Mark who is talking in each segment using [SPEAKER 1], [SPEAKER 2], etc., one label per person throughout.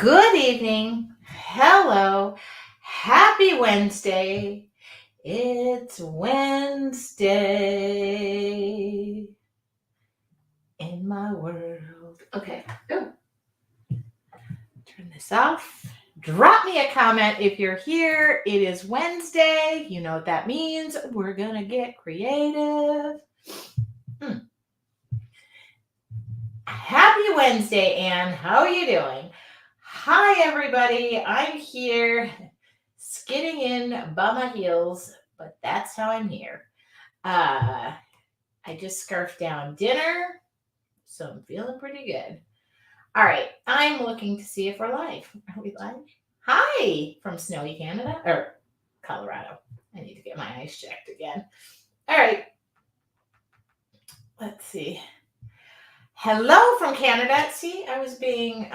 [SPEAKER 1] Good evening. Hello. Happy Wednesday. It's Wednesday in my world. Okay. Oh, turn this off. Drop me a comment if you're here. It is Wednesday. You know what that means. We're going to get creative. Happy Wednesday, Anne. How are you doing? Hi, everybody. I'm here skidding in by my heels, but that's how I'm here. I just scarfed down dinner, so I'm feeling pretty good. All right, I'm looking to see if we're live. Are we live? Hi from snowy Canada or Colorado. I need to get my eyes checked again. All right, let's see. Hello from Canada. See, I was being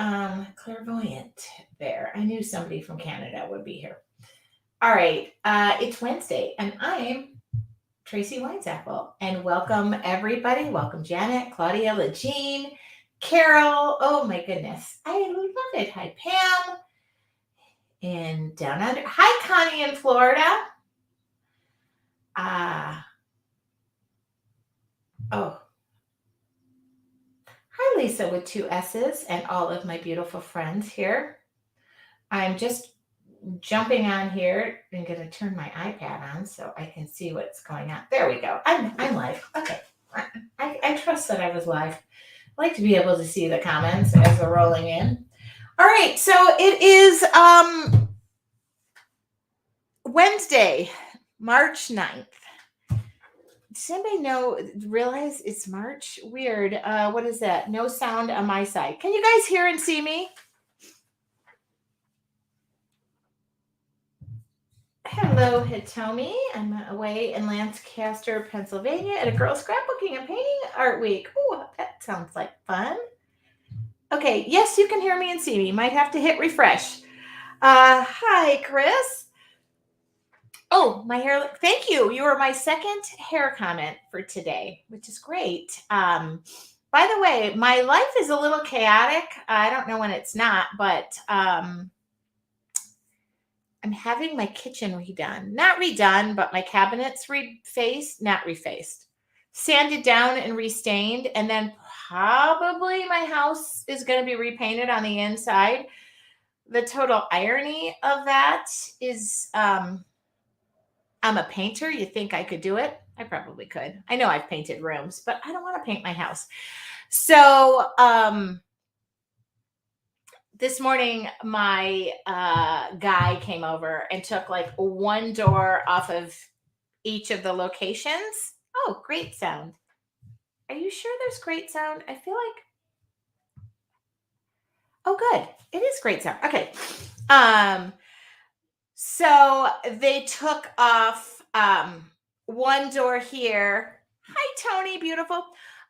[SPEAKER 1] clairvoyant there. I knew somebody from Canada would be here. All right, it's Wednesday, and I'm Tracy Winesapple, and welcome everybody. Welcome Janet, Claudia, Legine, Carol. Oh my goodness, I love it. Hi Pam, and down under. Hi Connie in Florida. Oh, hi Lisa with 2 S's, and all of my beautiful friends here. I'm just jumping on here. I'm going to turn my iPad on so I can see what's going on. There we go. I'm live. Okay. I trust that I was live. I like to be able to see the comments as they're rolling in. All right. So it is Wednesday, March 9th. Does anybody realize it's March? Weird. What is that? No sound on my side. Can you guys hear and see me? Hello, Hitomi. I'm away in Lancaster, Pennsylvania at a girl scrapbooking and painting art week. Oh, that sounds like fun. Okay, yes, you can hear me and see me. Might have to hit refresh. Hi, Chris. Oh, my hair. Thank you. You were my second hair comment for today, which is great. By the way, my life is a little chaotic. I don't know when it's not, but I'm having my kitchen redone. Not redone, but my cabinets not refaced. Sanded down and restained. And then probably my house is going to be repainted on the inside. The total irony of that is I'm a painter. You think I could do it? I probably could. I know I've painted rooms, but I don't want to paint my house. So this morning, my guy came over and took like one door off of each of the locations. Oh, great sound. Are you sure there's great sound? I feel like, oh, good. It is great sound. Okay. So they took off one door here. Hi, Tony, beautiful.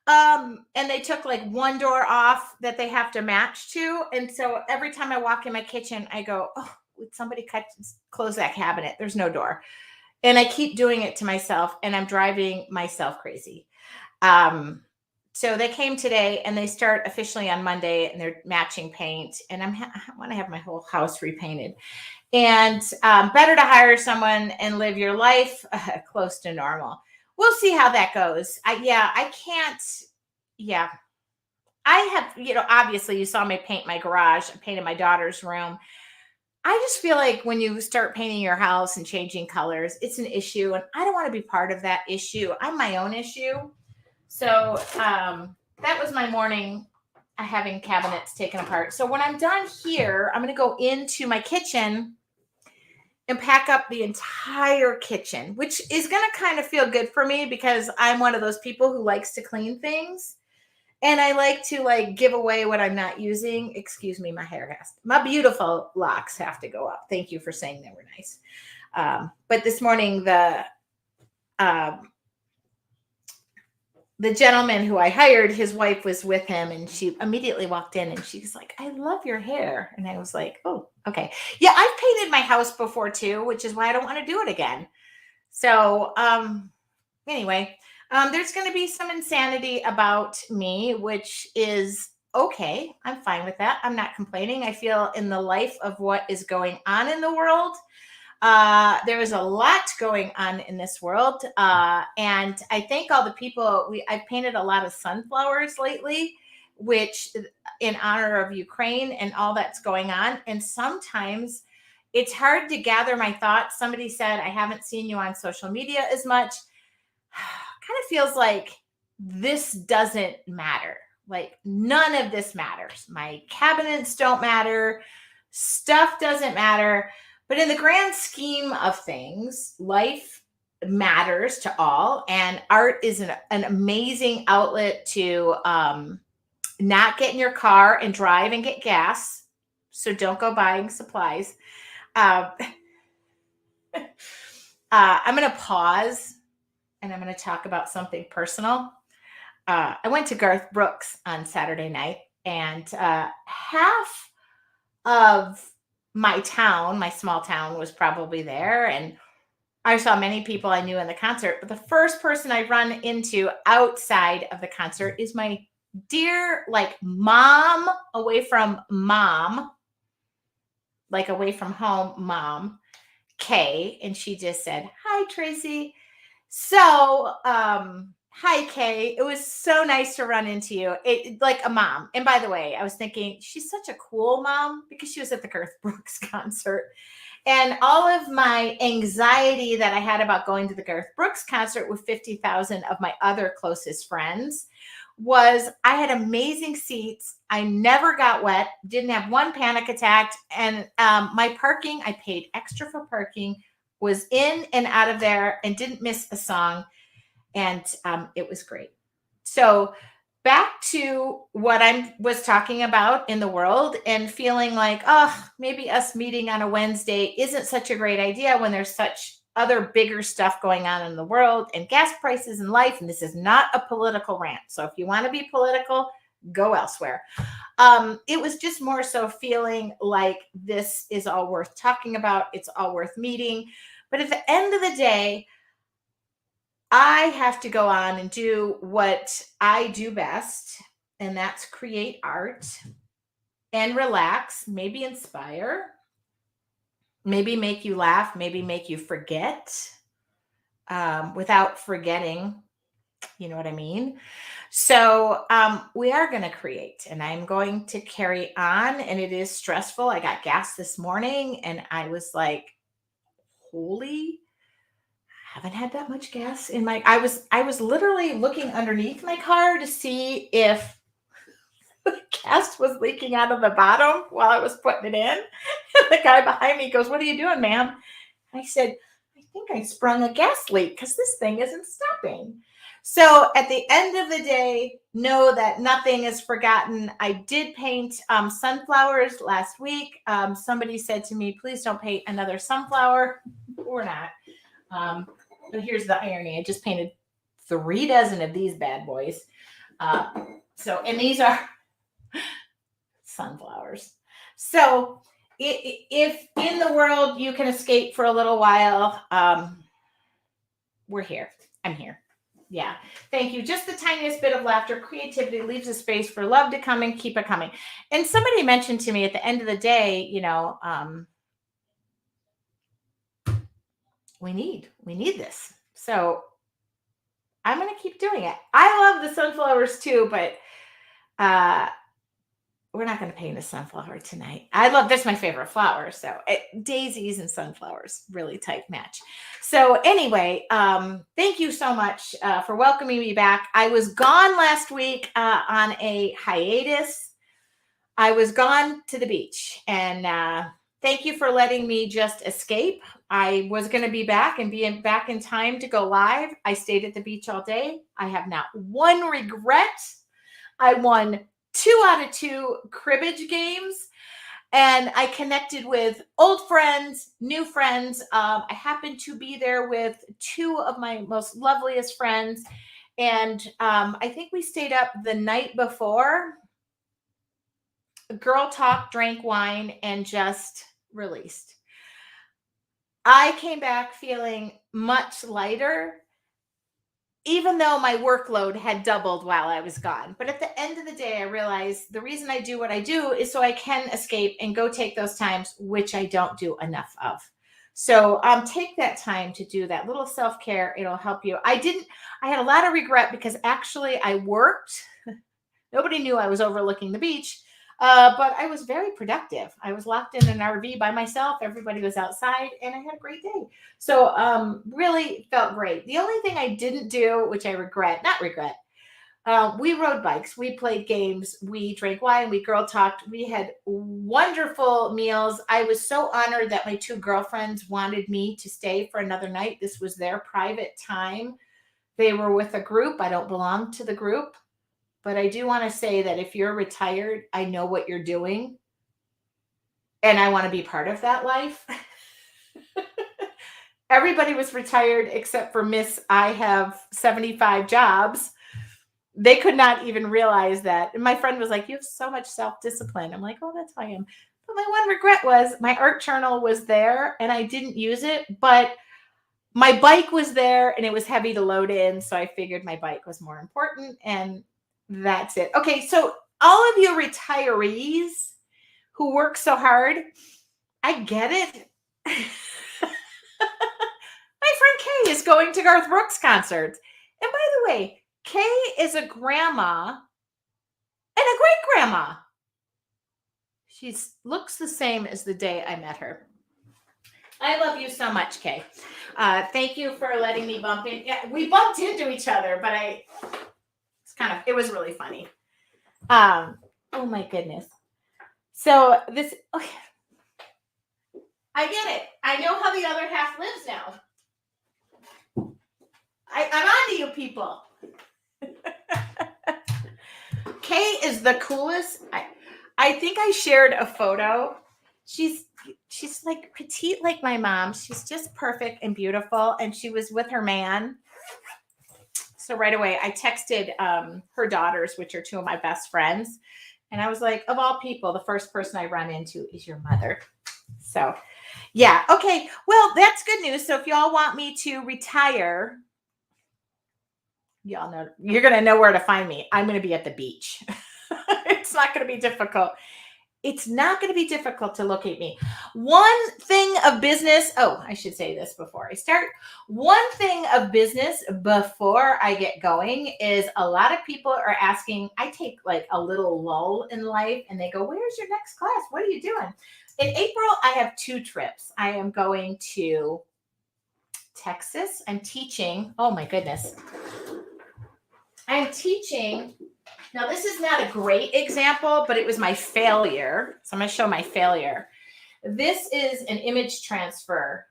[SPEAKER 1] And they took like one door off that they have to match to. And so every time I walk in my kitchen, I go, oh, would somebody close that cabinet? There's no door. And I keep doing it to myself, and I'm driving myself crazy. So they came today, and they start officially on Monday, and they're matching paint. And I want to have my whole house repainted. And better to hire someone and live your life close to normal. We'll see how that goes. I can't. Yeah, I have, obviously you saw me paint my garage. I painted my daughter's room. I just feel like when you start painting your house and changing colors, it's an issue. And I don't want to be part of that issue. I'm my own issue. So that was my morning having cabinets taken apart. So when I'm done here, I'm going to go into my kitchen and pack up the entire kitchen, which is going to kind of feel good for me because I'm one of those people who likes to clean things. And I like to give away what I'm not using. Excuse me, my beautiful locks have to go up. Thank you for saying they were nice. But this morning, the gentleman who I hired, his wife was with him, and she immediately walked in and she's like, I love your hair. And I was like, oh, okay. Yeah, I've painted my house before too, which is why I don't want to do it again. So anyway, there's going to be some insanity about me, which is okay, I'm fine with that. I'm not complaining. I feel in the life of what is going on in the world. There is a lot going on in this world. And I thank all the people. I've painted a lot of sunflowers lately, which in honor of Ukraine and all that's going on. And sometimes it's hard to gather my thoughts. Somebody said, I haven't seen you on social media as much. Kind of feels like this doesn't matter. Like none of this matters. My cabinets don't matter. Stuff doesn't matter. But in the grand scheme of things, life matters to all. And art is an amazing outlet to not get in your car and drive and get gas. So don't go buying supplies. I'm going to pause and I'm going to talk about something personal. I went to Garth Brooks on Saturday night, and half of my town, my small town, was probably there. And I saw many people I knew in the concert. But the first person I run into outside of the concert is my dear, like mom, away from mom, like away from home mom, Kay. And she just said, hi, Tracy. So, hi, Kay. It was so nice to run into you. It like a mom. And by the way, I was thinking she's such a cool mom because she was at the Garth Brooks concert. And all of my anxiety that I had about going to the Garth Brooks concert with 50,000 of my other closest friends was I had amazing seats. I never got wet, didn't have one panic attack. And my parking, I paid extra for parking, was in and out of there and didn't miss a song. And it was great. So back to what I was talking about in the world and feeling like, oh, maybe us meeting on a Wednesday isn't such a great idea when there's such other bigger stuff going on in the world and gas prices and life. And this is not a political rant. So if you want to be political, go elsewhere. It was just more so feeling like this is all worth talking about. It's all worth meeting. But at the end of the day, I have to go on and do what I do best, and that's create art and relax, maybe inspire, maybe make you laugh, maybe make you forget without forgetting. You know what I mean? So we are going to create, and I'm going to carry on, and it is stressful. I got gas this morning, and I was like, holy, haven't had that much gas in my I was literally looking underneath my car to see if the gas was leaking out of the bottom while I was putting it in. And the guy behind me goes, what are you doing, ma'am? And I said, I think I sprung a gas leak because this thing isn't stopping. So at the end of the day, know that nothing is forgotten. I did paint sunflowers last week. Somebody said to me, please don't paint another sunflower. Or not. But here's the irony. I just painted 3 dozen of these bad boys. And these are sunflowers. So if in the world you can escape for a little while, we're here. I'm here. Yeah. Thank you. Just the tiniest bit of laughter, creativity leaves a space for love to come and keep it coming. And somebody mentioned to me at the end of the day, we need this. So I'm going to keep doing it. I love the sunflowers too, but we're not going to paint a sunflower tonight. That's my favorite flower. So daisies and sunflowers, really tight match. So anyway, thank you so much for welcoming me back. I was gone last week on a hiatus. I was gone to the beach, and thank you for letting me just escape. I was going to be back and be back in time to go live. I stayed at the beach all day. I have not one regret. I won 2 out of 2 cribbage games, and I connected with old friends, new friends. I happened to be there with 2 of my most loveliest friends, and I think we stayed up the night before. Girl talk, drank wine, and just released. I came back feeling much lighter even though my workload had doubled while I was gone. But at the end of the day, I realized the reason I do what I do is so I can escape and go take those times, which I don't do enough of. So take that time to do that little self-care. It'll help you. I had a lot of regret because actually I worked. Nobody knew I was overlooking the beach, but I was very productive. I was locked in an RV by myself. Everybody was outside, and I had a great day. So really felt great. The only thing I didn't do, which I not regret, we rode bikes, we played games, we drank wine, we girl talked, we had wonderful meals. I was so honored that my two girlfriends wanted me to stay for another night. This was their private time. They were with a group. I don't belong to the group. But I do want to say that if you're retired, I know what you're doing. And I want to be part of that life. Everybody was retired except for Miss I have 75 jobs. They could not even realize that. And my friend was like, you have so much self-discipline. I'm like, oh, that's how I am. But my one regret was my art journal was there and I didn't use it. But my bike was there and it was heavy to load in. So I figured my bike was more important. And that's it. Okay, so all of you retirees who work so hard, I get it. My friend Kay is going to Garth Brooks concerts. And by the way, Kay is a grandma and a great grandma. She looks the same as the day I met her. I love you so much, Kay. Thank you for letting me bump in. Yeah, we bumped into each other, but it was really funny. Oh my goodness. So this, okay. I get it. I know how the other half lives now. I'm on to you people. Kay is the coolest. I think I shared a photo. She's like petite like my mom. She's just perfect and beautiful. And she was with her man. So right away, I texted her daughters, which are two of my best friends. And I was like, of all people, the first person I run into is your mother. So, yeah. Okay. Well, that's good news. So if y'all want me to retire, y'all know, you're going to know where to find me. I'm going to be at the beach. It's not going to be difficult. It's not going to be difficult to locate me. One thing of business. Oh, I should say this before I start. One thing of business before I get going is a lot of people are asking, I take like a little lull in life and they go, where's your next class? What are you doing? In April, I have 2 trips. I am going to Texas. I'm teaching. Oh my goodness. I'm teaching. Now, this is not a great example, but it was my failure. So I'm going to show my failure. This is an image transfer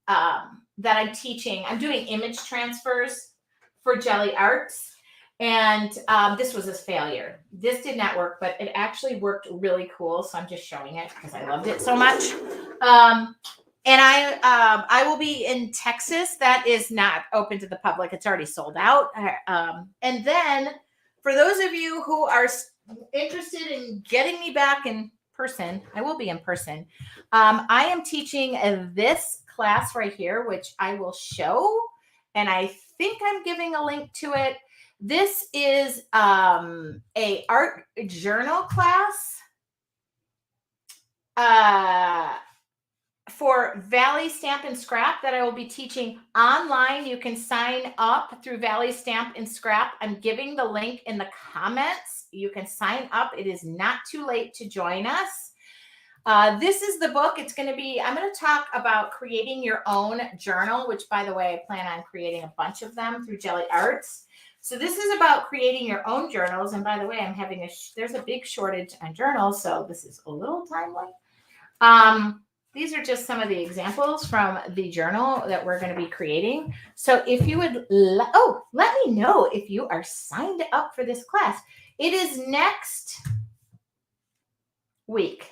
[SPEAKER 1] that I'm teaching. I'm doing image transfers for Jelly Arts. And this was a failure. This did not work, but it actually worked really cool. So I'm just showing it because I loved it so much. And I will be in Texas. That is not open to the public. It's already sold out. And then for those of you who are interested in getting me back in person, I will be in person. I am teaching this class right here, which I will show. And I think I'm giving a link to it. This is a art journal class for Valley Stamp and Scrap that I will be teaching online. You can sign up through Valley Stamp and Scrap. I'm giving the link in the comments. You can sign up. It is not too late to join us. This is the book. I'm going to talk about creating your own journal, which by the way, I plan on creating a bunch of them through Jelly Arts. So this is about creating your own journals. And by the way, I'm having there's a big shortage on journals. So this is a little timely. These are just some of the examples from the journal that we're going to be creating. So if you would, let me know if you are signed up for this class. It is next week,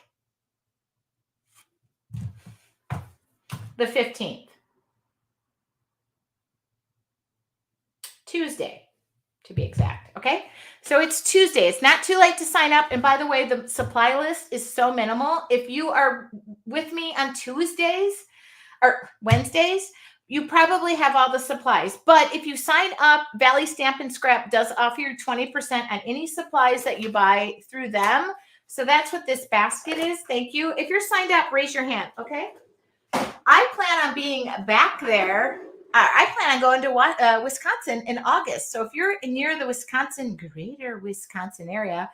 [SPEAKER 1] the 15th, Tuesday, to be exact. Okay. So it's Tuesday. It's not too late to sign up. And by the way, the supply list is so minimal. If you are with me on Tuesdays or Wednesdays, you probably have all the supplies. But if you sign up, Valley Stamp and Scrap does offer you 20% on any supplies that you buy through them. So that's what this basket is. Thank you. If you're signed up, raise your hand. Okay. I plan on being back there. I plan on going to Wisconsin in August. So if you're near the greater Wisconsin area,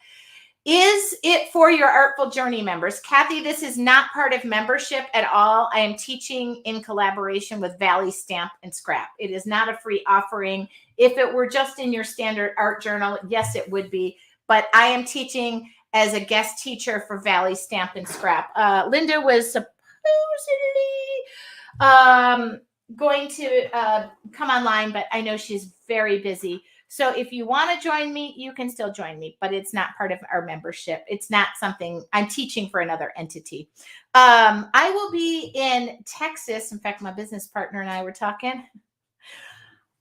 [SPEAKER 1] is it for your Artful Journey members? Kathy, this is not part of membership at all. I am teaching in collaboration with Valley Stamp and Scrap. It is not a free offering. If it were just in your standard art journal, yes, it would be. But I am teaching as a guest teacher for Valley Stamp and Scrap. Linda was supposedly going to come online, but I know she's very busy. So if you want to join me, you can still join me, but it's not part of our membership. It's not something I'm teaching for another entity. I will be in Texas. In fact, my business partner and I were talking.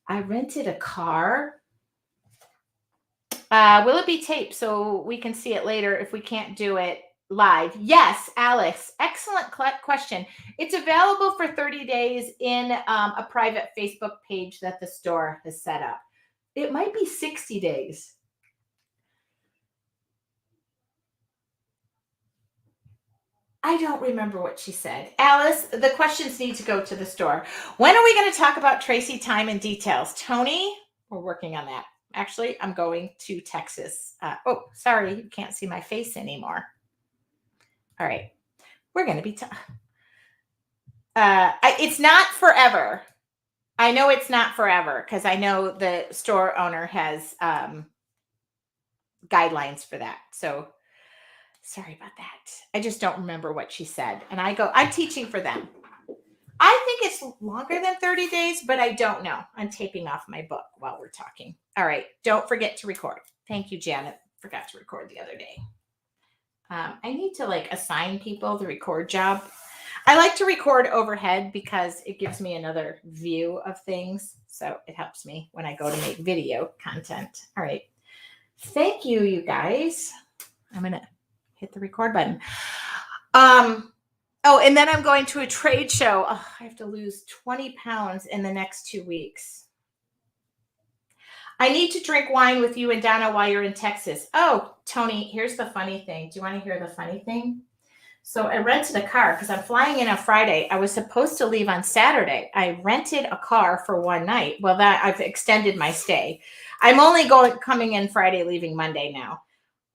[SPEAKER 1] I rented a car. Will it be taped so we can see it later if we can't do it live? Yes, Alex. Excellent question. It's available for 30 days in a private Facebook page that the store has set up. It might be 60 days. I don't remember what she said. Alice, the questions need to go to the store. When are we going to talk about Tracy time and details? Tony, we're working on that. Actually, I'm going to Texas. Oh, sorry, you can't see my face anymore. All right, we're going to be it's not forever. I know it's not forever because I know the store owner has guidelines for that. So sorry about that. I just don't remember what she said. And I'm teaching for them. I think it's longer than 30 days, but I don't know. I'm taping off my book while we're talking. All right. Don't forget to record. Thank you, Janet. Forgot to record the other day. I need to assign people the record job. I like to record overhead because it gives me another view of things. So it helps me when I go to make video content. All right. Thank you, you guys. I'm going to hit the record button. Oh, and then I'm going to a trade show. Oh, I have to lose 20 pounds in the next 2 weeks. I need to drink wine with you and Donna while you're in Texas. Oh, Tony, here's the funny thing. Do you want to hear the funny thing? So I rented a car because I'm flying in on Friday. I was supposed to leave on Saturday. I rented a car for one night. Well, that I've extended my stay. I'm only coming in Friday, leaving Monday now.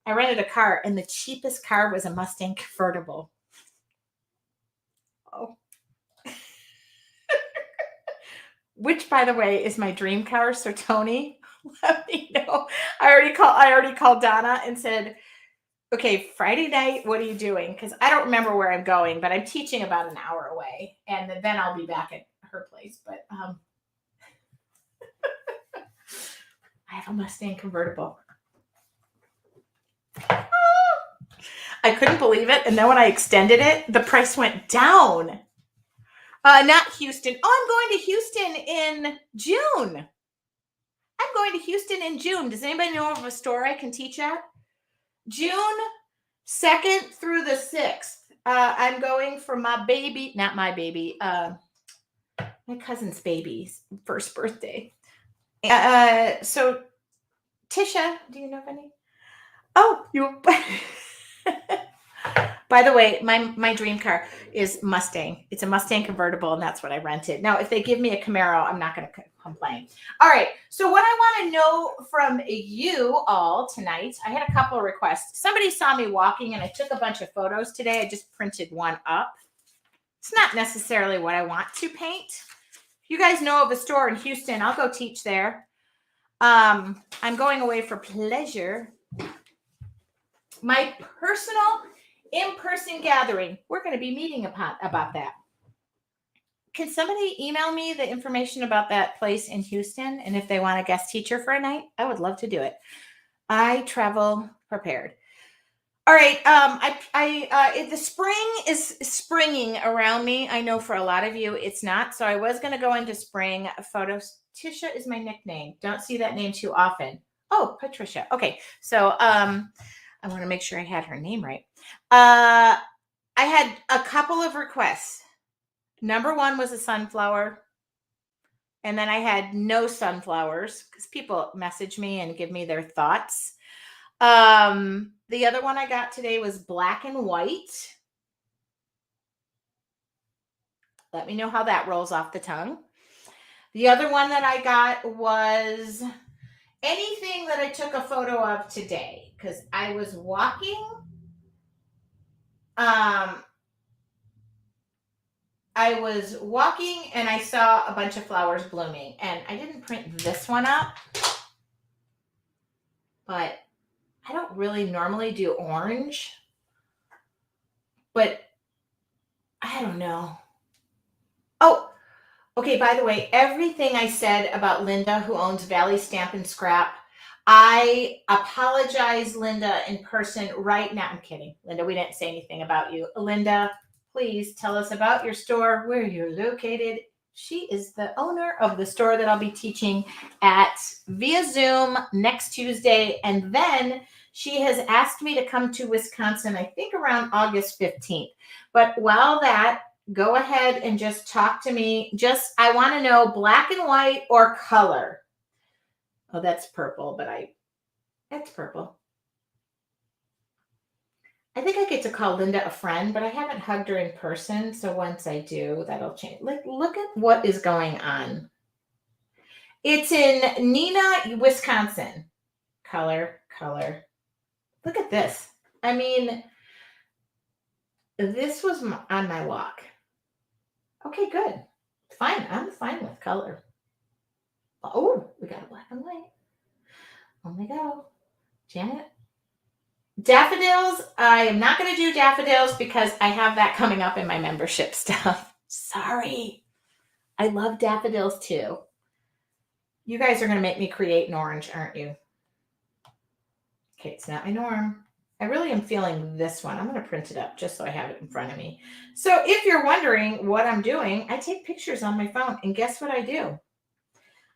[SPEAKER 1] I rented a car, and the cheapest car was a Mustang convertible. Oh. Which, by the way, is my dream car. So Tony, let me know. I already called Donna and said, okay, Friday night, what are you doing? Because I don't remember where I'm going, but I'm teaching about an hour away, and then I'll be back at her place. But I have a Mustang convertible. I couldn't believe it. And then when I extended it, the price went down. Not Houston. Oh, I'm going to Houston in June. I'm going to Houston in June. Does anybody know of a store I can teach at? June 2nd through the 6th. I'm going for my baby, not my baby, my cousin's baby's first birthday. So Tisha, do you know of any? Oh, you. By the way, my dream car is Mustang. It's a Mustang convertible, and that's what I rented. Now, if they give me a Camaro, I'm not going to complain. All right. So what I want to know from you all tonight, I had a couple of requests. Somebody saw me walking, and I took a bunch of photos today. I just printed one up. It's not necessarily what I want to paint. If you guys know of a store in Houston, I'll go teach there. I'm going away for pleasure. My personal in-person gathering. We're going to be meeting about that. Can somebody email me the information about that place in Houston? And if they want a guest teacher for a night, I would love to do it. I travel prepared. All right. The spring is springing around me. I know for a lot of you, it's not. So I was going to go into spring photos. Tisha is my nickname. Don't see that name too often. Oh, Patricia. Okay. So, I want to make sure I had her name right. I had a couple of requests. Number one was a sunflower. And then I had no sunflowers because people message me and give me their thoughts. The other one I got today was black and white. Let me know how that rolls off the tongue. The other one that I got was anything that I took a photo of today because I was walking. I was walking and I saw a bunch of flowers blooming, and I didn't print this one up, but I don't really normally do orange, but I don't know. Oh, okay. By the way, everything I said about Linda, who owns Valley Stamp and Scrap, I apologize, Linda, in person right now. I'm kidding. Linda, we didn't say anything about you. Linda, please tell us about your store, where you're located. She is the owner of the store that I'll be teaching at via Zoom next Tuesday. And then she has asked me to come to Wisconsin, I think around August 15th. But while that, go ahead and just talk to me. I want to know black and white or color. Oh, that's purple, but that's purple. I think I get to call Linda a friend, but I haven't hugged her in person. So once I do, that'll change. Like, look at what is going on. It's in Neenah, Wisconsin. Color. Look at this. I mean, this was on my walk. Okay, good. Fine. I'm fine with color. Oh, we got a black and white. Oh my God. Janet. Daffodils. I am not going to do daffodils because I have that coming up in my membership stuff. Sorry. I love daffodils too. You guys are going to make me create an orange, aren't you? Okay, it's not my norm. I really am feeling this one. I'm going to print it up just so I have it in front of me. So if you're wondering what I'm doing, I take pictures on my phone, and guess what I do?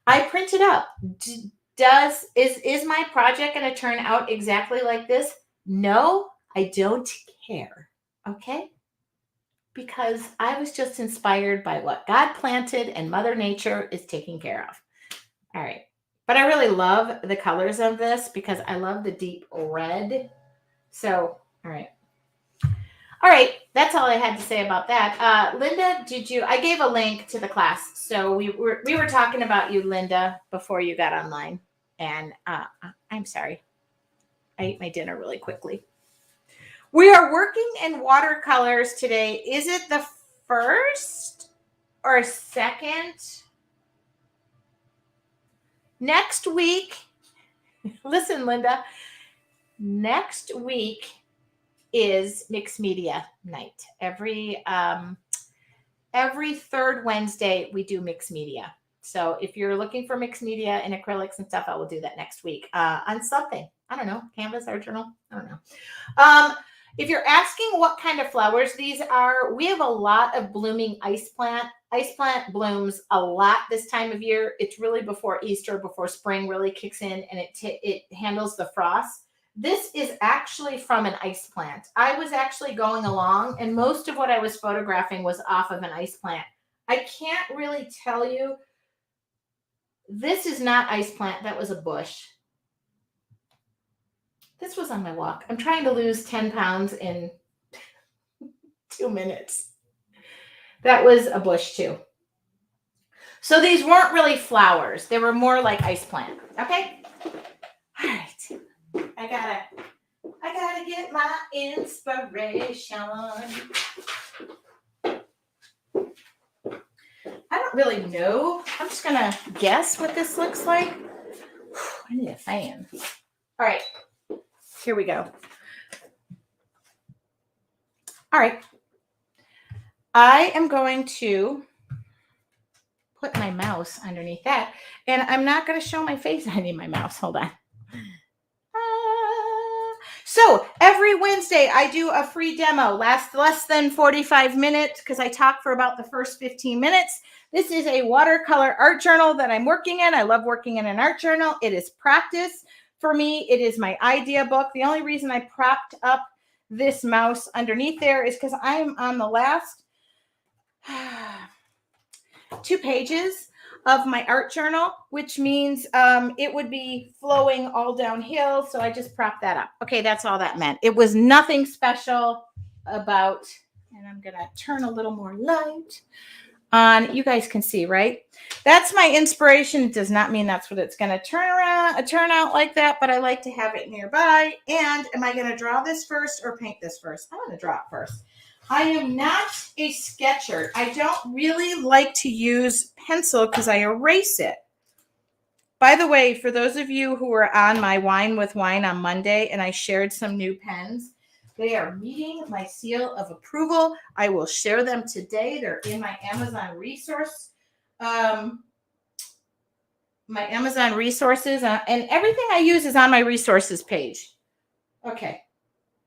[SPEAKER 1] I print it up. Is my project going to turn out exactly like this? No, I don't care. Okay? Because I was just inspired by what God planted and Mother Nature is taking care of. All right. But I really love the colors of this because I love the deep red. So, all right. All right. That's all I had to say about that. Linda, I gave a link to the class. So we were talking about you, Linda, before you got online. And I'm sorry. I ate my dinner really quickly. We are working in watercolors today. Is it the first or second? Next week, listen, Linda, next week is mixed media night. Every third Wednesday, we do mixed media. So if you're looking for mixed media and acrylics and stuff, I will do that next week on something. I don't know, Canvas, Art Journal. I don't know. If you're asking what kind of flowers these are, we have a lot of blooming ice plant. Ice plant blooms a lot this time of year. It's really before Easter, before spring really kicks in, and it handles the frost. This is actually from an ice plant. I was actually going along, and most of what I was photographing was off of an ice plant. I can't really tell you. This is not ice plant. That was a bush. This was on my walk. I'm trying to lose 10 pounds in 2 minutes. That was a bush too. So these weren't really flowers. They were more like ice plant. Okay? All right. I gotta get my inspiration. I don't really know. I'm just gonna guess what this looks like. I need a fan. All right. Here we go. All right. I am going to put my mouse underneath that, and I'm not going to show my face. I need my mouse. Hold on. So every Wednesday I do a free demo, lasts less than 45 minutes because I talk for about the first 15 minutes. This is a watercolor art journal that I'm working in. I love working in an art journal. It is practice for me. It is my idea book. The only reason I propped up this mouse underneath there is because I'm on the last 2 pages of my art journal, which means it would be flowing all downhill. So I just propped that up. Okay, that's all that meant. It was nothing special about, and I'm going to turn a little more light on. You guys can see, right? That's my inspiration. It does not mean that's what it's going to turn out like that, but I like to have it nearby. And am I going to draw this first or paint this first? I'm going to draw it first. I am not a sketcher. I don't really like to use pencil because I erase it. By the way, for those of you who were on my Wine with Wine on Monday and I shared some new pens, they are meeting my seal of approval. I will share them today. They're in my Amazon resource. My Amazon resources, and everything I use is on my resources page. Okay.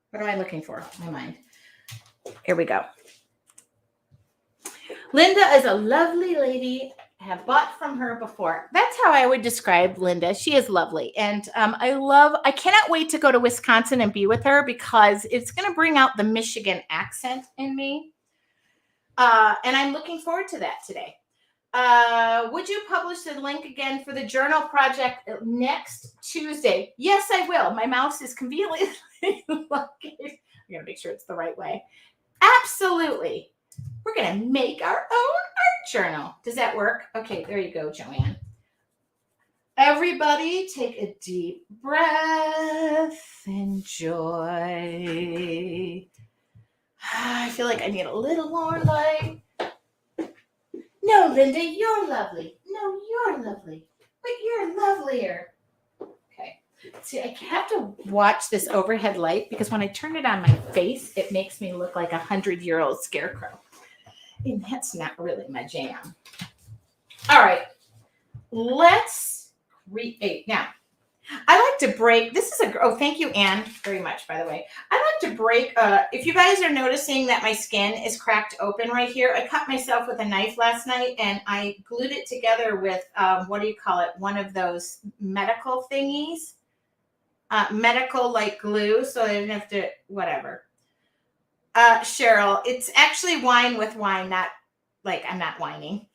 [SPEAKER 1] What am I looking for? My mind. Here we go. Linda is a lovely lady. I have bought from her before. That's how I would describe Linda. She is lovely. And I cannot wait to go to Wisconsin and be with her because it's going to bring out the Michigan accent in me. And I'm looking forward to that today. Would you publish the link again for the journal project next Tuesday? Yes, I will. My mouse is conveniently located. I gotta make sure it's the right way. Absolutely. We're gonna make our own art journal. Does that work? Okay, there you go, Joanne. Everybody take a deep breath. Enjoy. I feel like I need a little more light. No, Linda, you're lovely. No, you're lovely. But you're lovelier. Okay. See, I have to watch this overhead light because when I turn it on my face, it makes me look like 100-year-old scarecrow. And that's not really my jam. All right. Let's create. Now, I like to break. This is thank you, Anne, very much, by the way. I like to break. If you guys are noticing that my skin is cracked open right here, I cut myself with a knife last night and I glued it together with, what do you call it? One of those medical thingies. Medical like glue. So I didn't have to, whatever. Cheryl, it's actually Wine with Wine, not like I'm not whining.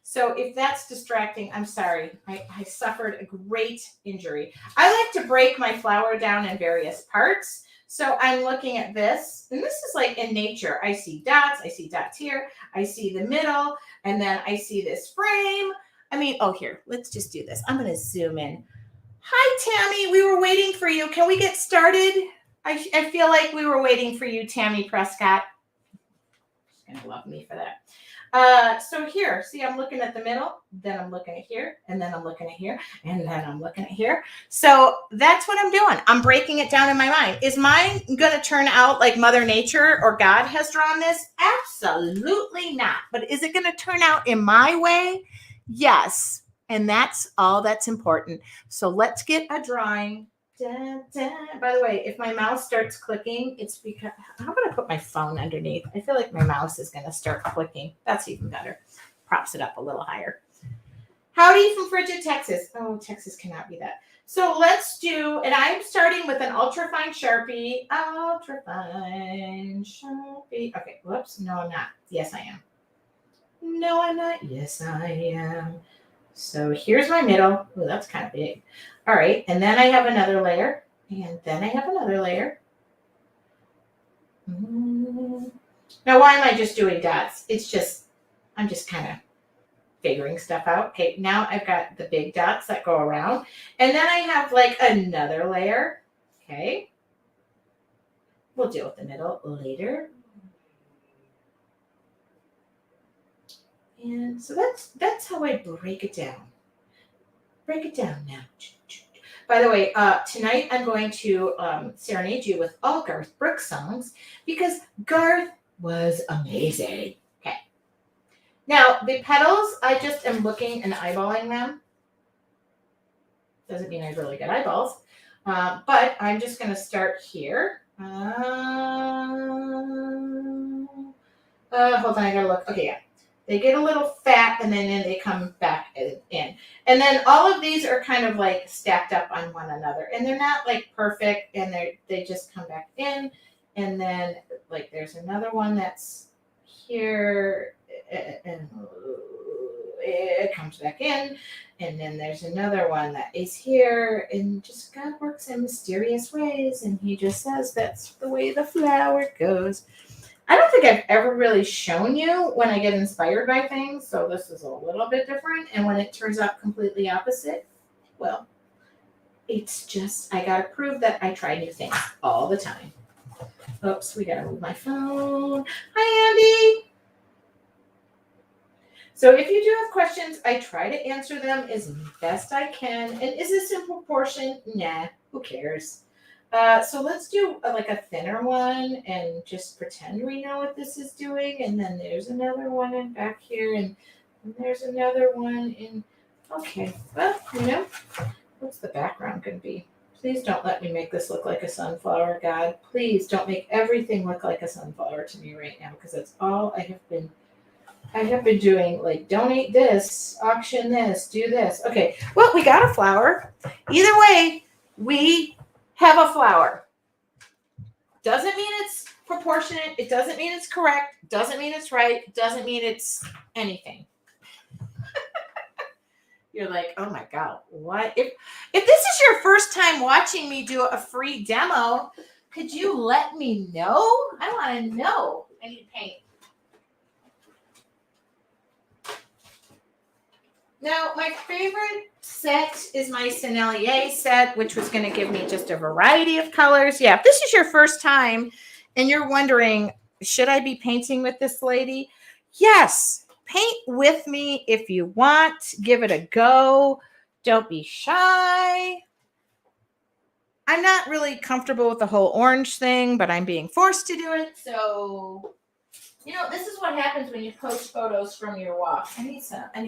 [SPEAKER 1] So if that's distracting, I'm sorry. I suffered a great injury. I like to break my flower down in various parts. So I'm looking at this, and this is like in nature. I see dots here. I see the middle, and then I see this frame. I mean, oh, here, let's just do this. I'm going to zoom in. Hi, Tammy. We were waiting for you. Can we get started? I feel like we were waiting for you, Tammy Prescott. She's going to love me for that. So here, see, I'm looking at the middle, then I'm looking at here, and then I'm looking at here, and then I'm looking at here. So that's what I'm doing. I'm breaking it down in my mind. Is mine going to turn out like Mother Nature or God has drawn this? Absolutely not. But is it going to turn out in my way? Yes. And that's all that's important. So let's get a drawing. Dun, dun. By the way, if my mouse starts clicking, it's because I'm going to put my phone underneath. I feel like my mouse is going to start clicking. That's even better. Props it up a little higher. Howdy from frigid Texas. Oh, Texas cannot be that. So let's do, and I'm starting with an ultrafine Sharpie. Ultrafine Sharpie. Okay, whoops. No, I'm not. Yes, I am. No, I'm not. Yes, I am. So here's my middle. Oh, that's kind of big. All right, and then I have another layer, and then I have another layer. Now, why am I just doing dots? It's just, I'm just kind of figuring stuff out. Okay, now I've got the big dots that go around, and then I have like another layer. Okay, we'll deal with the middle later. And so that's how I break it down. Break it down now. By the way, tonight I'm going to serenade you with all Garth Brooks songs because Garth was amazing. Okay. Now, the petals, I just am looking and eyeballing them. Doesn't mean I have really good eyeballs. But I'm just going to start here. Hold on, I got to look. Okay, yeah. They get a little fat and then they come back in. And then all of these are kind of like stacked up on one another. And they're not like perfect and they just come back in. And then like there's another one that's here. And it comes back in. And then there's another one that is here. And just God works in mysterious ways. And he just says that's the way the flower goes. I don't think I've ever really shown you when I get inspired by things. So this is a little bit different. And when it turns out completely opposite, well, it's just, I got to prove that I try new things all the time. Oops, we got to move my phone. Hi, Andy. So if you do have questions, I try to answer them as best I can. And is this in proportion? Nah, who cares? So let's do like a thinner one and just pretend we know what this is doing. And then there's another one in back here. And there's another one in, okay, well, what's the background going to be? Please don't let me make this look like a sunflower, God. Please don't make everything look like a sunflower to me right now, because that's all I have been doing, like donate this, auction this, do this. Okay, well, we got a flower. Either way, we have a flower. Doesn't mean it's proportionate. It doesn't mean it's correct. Doesn't mean it's right. Doesn't mean it's anything. You're like, oh my God, what? If this is your first time watching me do a free demo, could you let me know? I want to know. I need paint. Now, my favorite set is my Sennelier set, which was going to give me just a variety of colors. Yeah, if this is your first time and you're wondering, should I be painting with this lady? Yes. Paint with me if you want. Give it a go. Don't be shy. I'm not really comfortable with the whole orange thing, but I'm being forced to do it. So, this is what happens when you post photos from your walk. I need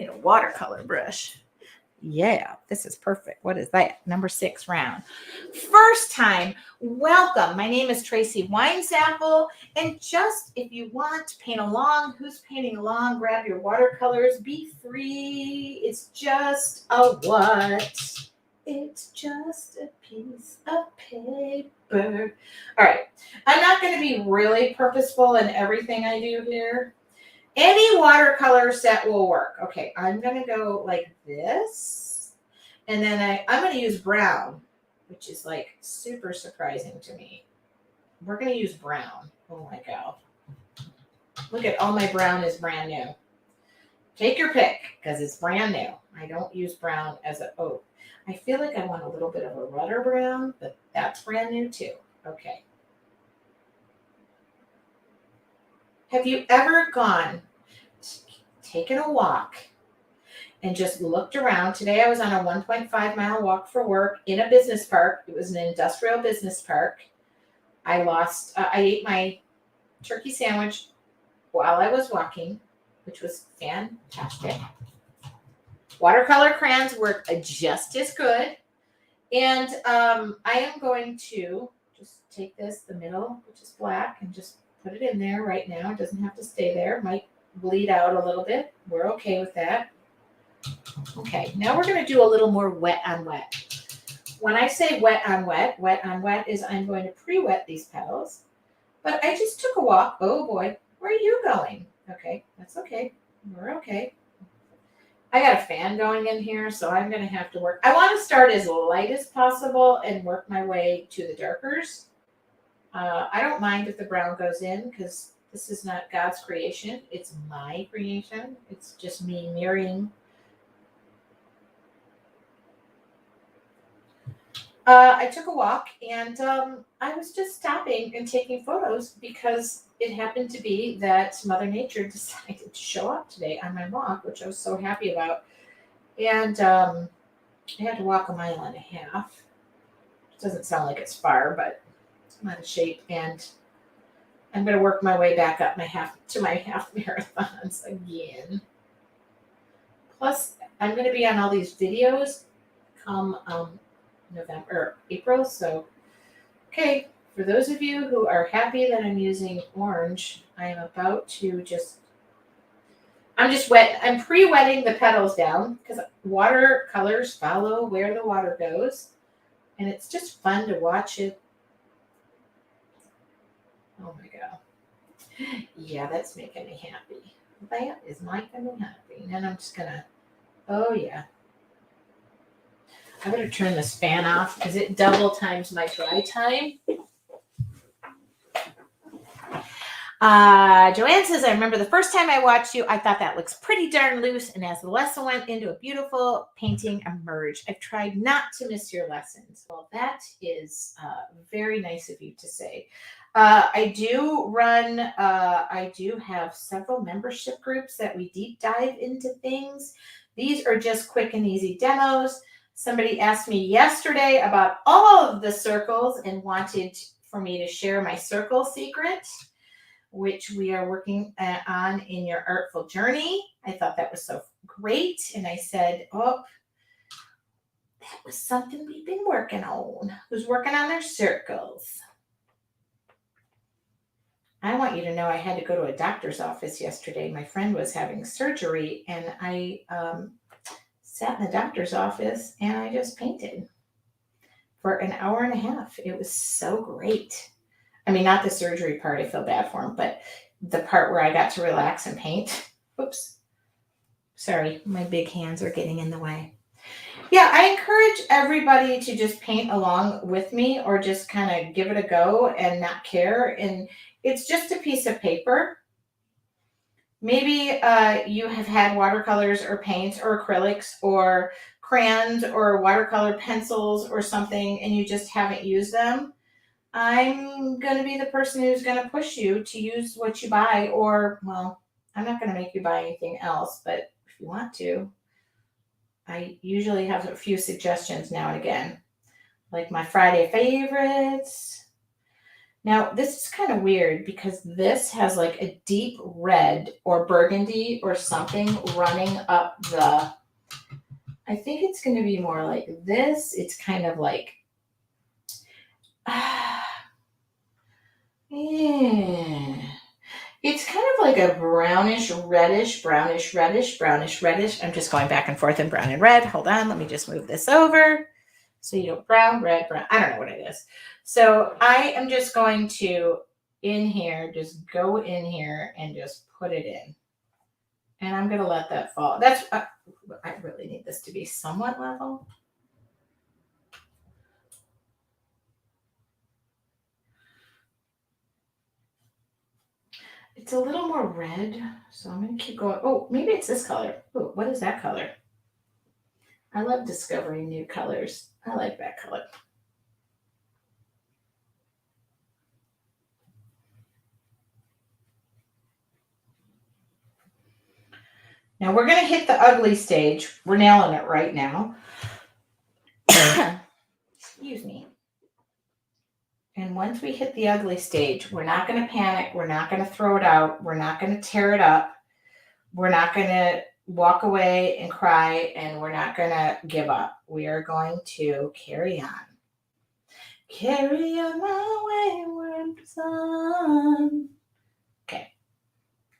[SPEAKER 1] a watercolor brush. Yeah, this is perfect. What is that? Number 6 round. First time, welcome. My name is Tracy Weinsappel. And just if you want to paint along, who's painting along? Grab your watercolors. Be free. It's just a what? It's just a piece of paper. All right. I'm not going to be really purposeful in everything I do here. Any watercolor set will work. Okay, I'm going to go like this. And then I'm going to use brown, which is like super surprising to me. We're going to use brown. Oh my God. Look at all my brown is brand new. Take your pick because it's brand new. I don't use brown as I feel like I want a little bit of a redder brown, but that's brand new too. Okay. Have you ever taken a walk and just looked around? Today I was on a 1.5 mile walk for work in a business park. It was an industrial business park. I ate my turkey sandwich while I was walking, which was fantastic. Watercolor crayons work just as good. And I am going to just take the middle, which is black, and just put it in there right now. It doesn't have to stay there. It might bleed out a little bit. We're okay with that. Okay, now we're going to do a little more wet on wet. When I say wet on wet is I'm going to pre-wet these petals. But I just took a walk. Oh boy, where are you going? Okay, that's okay. We're okay. I got a fan going in here, so I'm going to have to work. I want to start as light as possible and work my way to the darkers. I don't mind if the brown goes in because this is not God's creation. It's my creation. It's just me mirroring. I took a walk and I was just stopping and taking photos because it happened to be that Mother Nature decided to show up today on my walk, which I was so happy about. And I had to walk 1.5 miles. It doesn't sound like it's far, but I'm out of shape. And I'm going to work my way back up my half marathons again. Plus, I'm going to be on all these videos come November or April. So, okay, for those of you who are happy that I'm using orange, I am about to I'm pre-wetting the petals down because watercolors follow where the water goes. And it's just fun to watch it. Oh my God. Yeah, that's making me happy. That is making me happy. And then I'm just gonna, oh yeah. I better turn this fan off because it double times my dry time. Joanne says, I remember the first time I watched you, I thought that looks pretty darn loose. And as the lesson went into a beautiful painting emerged, I've tried not to miss your lessons. Well, that is very nice of you to say. I do have several membership groups that we deep dive into things. These are just quick and easy demos. Somebody asked me yesterday about all of the circles and wanted for me to share my circle secret, which we are working on in your artful journey. I thought that was so great. And I said, oh, that was something we've been working on. Who's working on their circles? I want you to know I had to go to a doctor's office yesterday. My friend was having surgery, and I sat in the doctor's office and I just painted for an hour and a half. It was so great. I mean, not the surgery part, I feel bad for him, but the part where I got to relax and paint. Oops. Sorry, my big hands are getting in the way. Yeah, I encourage everybody to just paint along with me or just kind of give it a go and not care. And it's just a piece of paper. Maybe you have had watercolors or paints or acrylics or crayons or watercolor pencils or something, and you just haven't used them. I'm going to be the person who's going to push you to use what you buy, or, well, I'm not going to make you buy anything else, but if you want to, I usually have a few suggestions now and again, like my Friday favorites. Now, this is kind of weird because this has like a deep red or burgundy or something running up the, I think it's going to be more like this. It's kind of like, yeah. It's kind of like a brownish reddish. I'm just going back and forth in brown and red. Hold on, let me just move this over. So you don't brown, red, brown. I don't know what it is. So I am just going to in here, just go in here and just put it in. And I'm going to let that fall. That's, I really need this to be somewhat level. It's a little more red, so I'm going to keep going. Oh, maybe it's this color. Oh, what is that color? I love discovering new colors. I like that color. Now we're going to hit the ugly stage. We're nailing it right now. Excuse me. And once we hit the ugly stage, we're not going to panic. We're not going to throw it out. We're not going to tear it up. We're not going to walk away and cry, and we're not going to give up. We are going to carry on. Carry on my wayward son. Okay.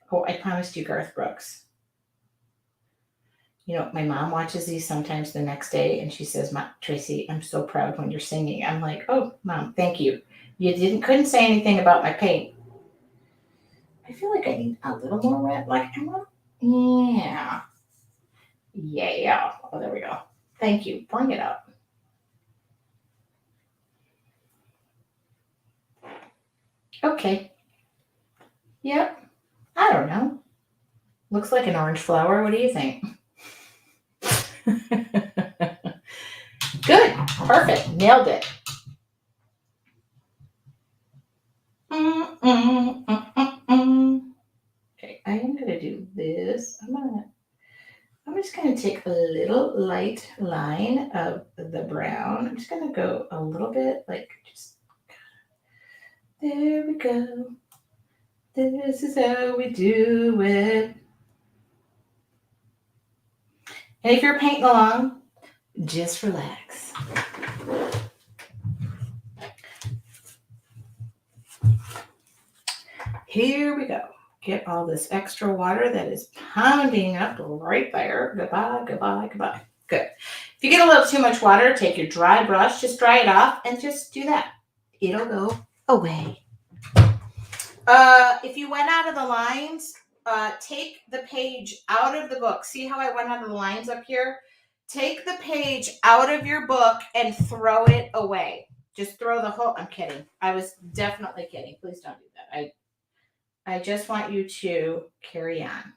[SPEAKER 1] Oh, I promised you Garth Brooks. You know, my mom watches these sometimes the next day, and she says, Tracy, I'm so proud when you're singing. I'm like, oh, Mom, thank you. You couldn't say anything about my paint. I feel like I need a little more red. Like, yeah. Yeah. Oh, there we go. Thank you. Bring it up. Okay. Yep. I don't know. Looks like an orange flower. What do you think? Good. Perfect. Nailed it. Okay, I am going to do this. I'm just going to take a little light line of the brown. I'm just going to go a little bit, like just, there we go. This is how we do it. And if you're painting along, just relax. Here we go. Get all this extra water that is pounding up right there. Goodbye, goodbye, goodbye. Good. If you get a little too much water, take your dry brush, just dry it off, and just do that. It'll go away. If you went out of the lines, take the page out of the book. See how I went under the lines up here? Take the page out of your book and throw it away. Just throw the whole, I'm kidding. I was definitely kidding. Please don't do that. I just want you to carry on.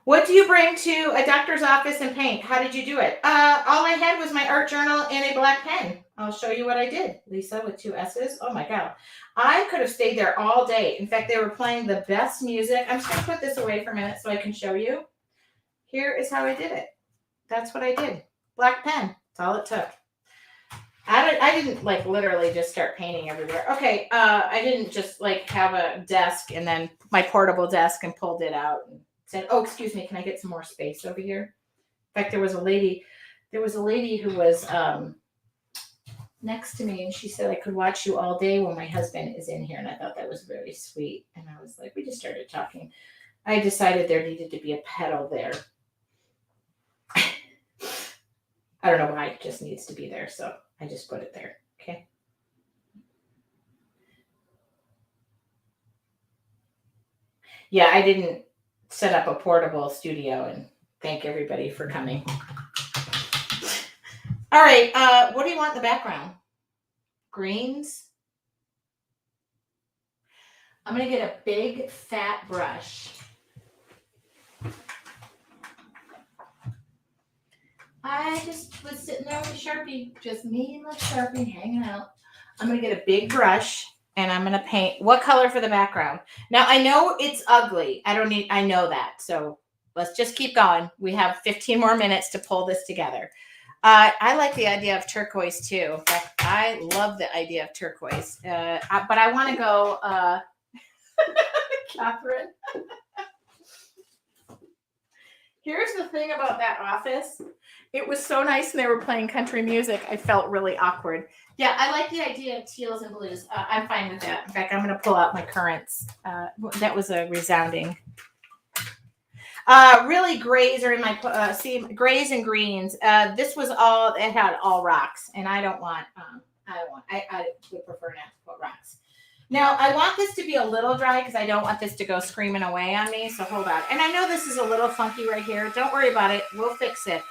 [SPEAKER 1] What do you bring to a doctor's office and paint? How did you do it? All I had was my art journal and a black pen. I'll show you what I did. Lisa with 2 S's. Oh my God. I could have stayed there all day. In fact, they were playing the best music. I'm just going to put this away for a minute so I can show you. Here is how I did it. That's what I did. Black pen. That's all it took. I didn't like literally just start painting everywhere. Okay. I didn't just like have a desk and then my portable desk and pulled it out and said, oh, excuse me, can I get some more space over here? In fact, there was a lady who was next to me and she said, I could watch you all day when my husband is in here. And I thought that was very sweet. And I was like, we just started talking. I decided there needed to be a pedal there. I don't know why, it just needs to be there. So I just put it there. Okay. Yeah, I didn't set up a portable studio and thank everybody for coming. All right. What do you want in the background? Greens. I'm going to get a big fat brush. I just was sitting there with a Sharpie, just me and my Sharpie hanging out. I'm going to get a big brush and I'm going to paint. What color for the background? Now, I know it's ugly. I know that. So let's just keep going. We have 15 more minutes to pull this together. I like the idea of turquoise too. In fact, I love the idea of turquoise. But I want to go, Catherine. Here's the thing about that office. It was so nice and they were playing country music. I felt really awkward. Yeah, I like the idea of teals and blues. I'm fine with that. In fact, I'm going to pull out my currants. That was a resounding. Really grays are in my, grays and greens. This was all, it had all rocks and I would prefer not to put rocks. Now, I want this to be a little dry because I don't want this to go screaming away on me. So hold on. And I know this is a little funky right here. Don't worry about it. We'll fix it.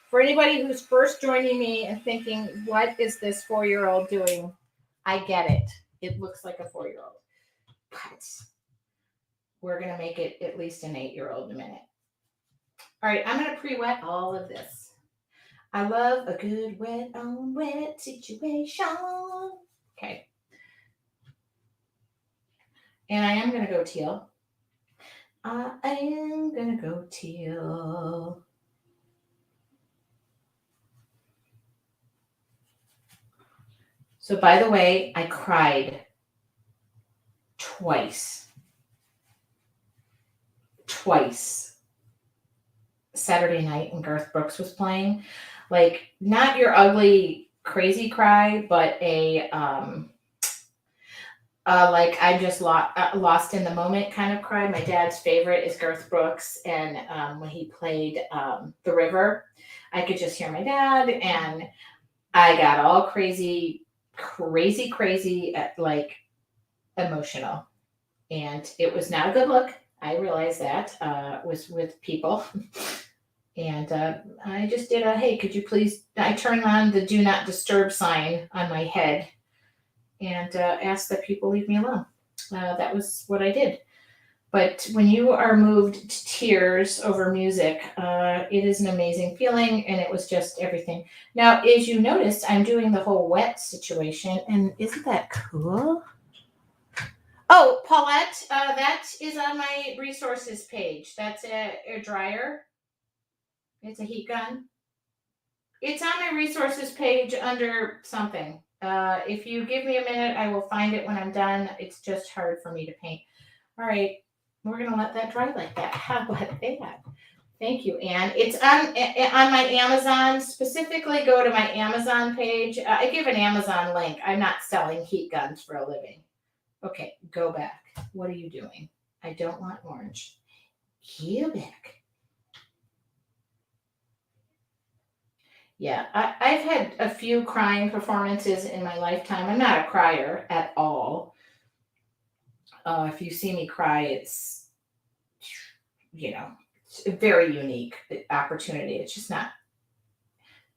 [SPEAKER 1] For anybody who's first joining me and thinking, what is this 4-year-old doing? I get it. It looks like a 4-year-old. But we're going to make it at least an 8-year-old in a minute. All right. I'm going to pre-wet all of this. I love a good wet on wet situation. Okay. And I am going to go teal. I am going to go teal. So by the way, I cried twice Saturday night when Garth Brooks was playing. Like, not your ugly, crazy cry, but a, like I just lost in the moment kind of cry. My dad's favorite is Garth Brooks. And when he played The River, I could just hear my dad and I got all crazy, like emotional. And it was not a good look. I realized that was with people. And I just did hey, could you please, I turned on the do not disturb sign on my head and asked that people leave me alone. That was what I did. But when you are moved to tears over music, it is an amazing feeling, and it was just everything. Now, as you noticed, I'm doing the whole wet situation, and isn't that cool? Oh, Paulette, that is on my resources page. That's a dryer. It's a heat gun. It's on my resources page under something. If you give me a minute, I will find it when I'm done. It's just hard for me to paint. All right, we're going to let that dry like that. How about that? Thank you, Anne. It's on my Amazon. Specifically, go to my Amazon page. I give an Amazon link. I'm not selling heat guns for a living. Okay, go back. What are you doing? I don't want orange. Go back. Yeah, I've had a few crying performances in my lifetime. I'm not a crier at all. If you see me cry, it's, you know, it's a very unique opportunity. It's just not,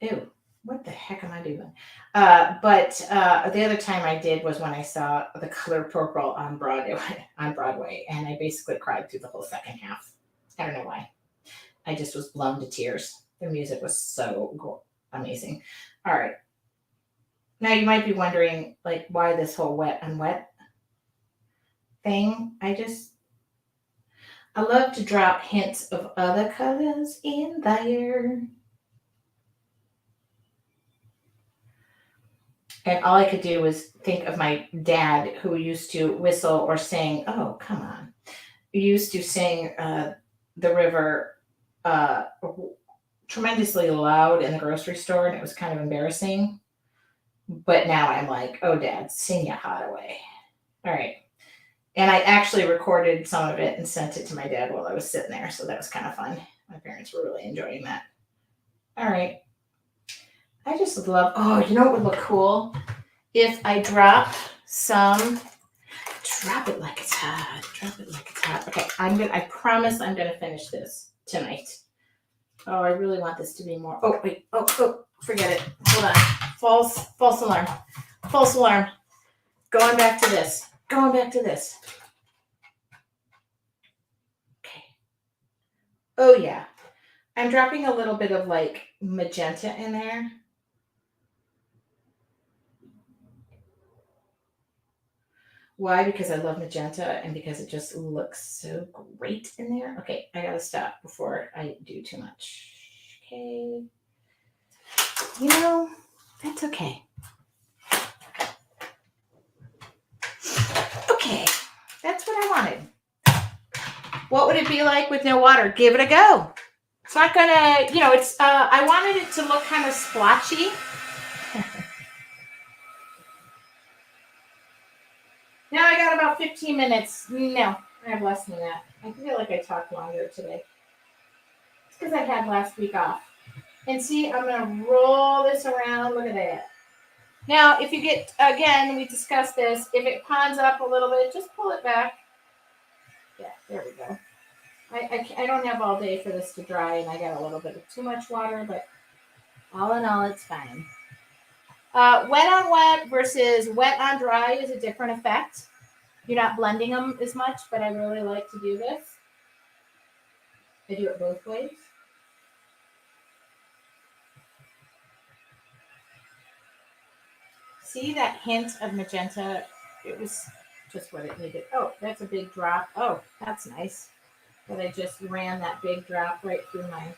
[SPEAKER 1] ew, what the heck am I doing? But the other time I did was when I saw The Color Purple on Broadway, and I basically cried through the whole second half. I don't know why. I just was blown to tears. The music was so amazing. All right. Now you might be wondering, like, why this whole wet on wet thing. I love to drop hints of other colors in there. And all I could do was think of my dad who used to whistle or sing. Oh, come on. He used to sing The River uh, tremendously loud in the grocery store, and it was kind of embarrassing. But now I'm like, oh, Dad, sing your heart away. All right. And I actually recorded some of it and sent it to my dad while I was sitting there. So that was kind of fun. My parents were really enjoying that. All right. I just would love, oh, you know what would look cool? If I drop drop it like it's hot. Drop it like it's hot. Okay, I promise I'm gonna finish this tonight. Oh, I really want this to be more, oh, wait, oh, forget it. Hold on. False alarm. False alarm. Going back to this. Okay. Oh yeah. I'm dropping a little bit of like magenta in there. Why? Because I love magenta and because it just looks so great in there. Okay, I gotta stop before I do too much. Okay. You know, that's okay. Okay, that's what I wanted. What would it be like with no water? Give it a go. It's not gonna, it's, I wanted it to look kind of splotchy. Now I got about 15 minutes. No, I have less than that. I feel like I talked longer today. It's because I had last week off. And see, I'm going to roll this around. Look at that. Now, if you get, again, we discussed this. If it ponds up a little bit, just pull it back. Yeah, there we go. I don't have all day for this to dry, and I got a little bit of too much water, but all in all, it's fine. Wet on wet versus wet on dry is a different effect. You're not blending them as much, but I really like to do this. I do it both ways. See that hint of magenta? It was just what it needed. Oh, that's a big drop. Oh, that's nice. But I just ran that big drop right through mine.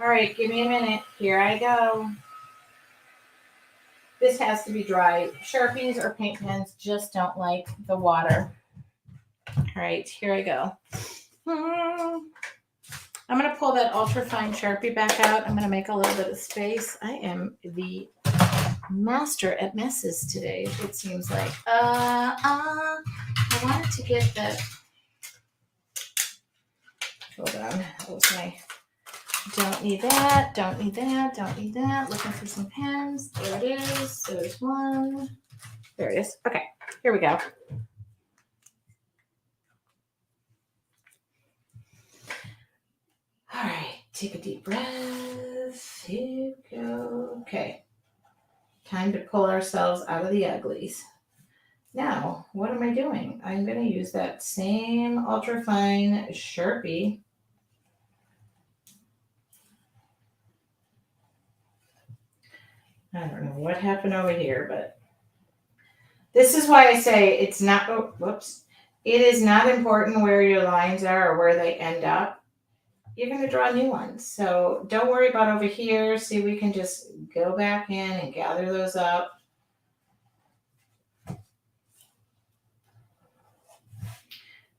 [SPEAKER 1] All right, give me a minute. Here I go. This has to be dry. Sharpies or paint pens just don't like the water. All right, here I go. I'm going to pull that ultra fine Sharpie back out. I'm going to make a little bit of space. I am the master at messes today, it seems like. I wanted to get that. Hold on. That was my. Don't need that. Looking for some pens. There it is. There's one. There it is. Okay. Here we go. All right. Take a deep breath. Here we go. Okay. Time to pull ourselves out of the uglies. Now, what am I doing? I'm going to use that same ultrafine Sharpie. I don't know what happened over here, but this is why I say it's not, it is not important where your lines are or where they end up. You're going to draw new ones. So don't worry about over here. See, we can just go back in and gather those up.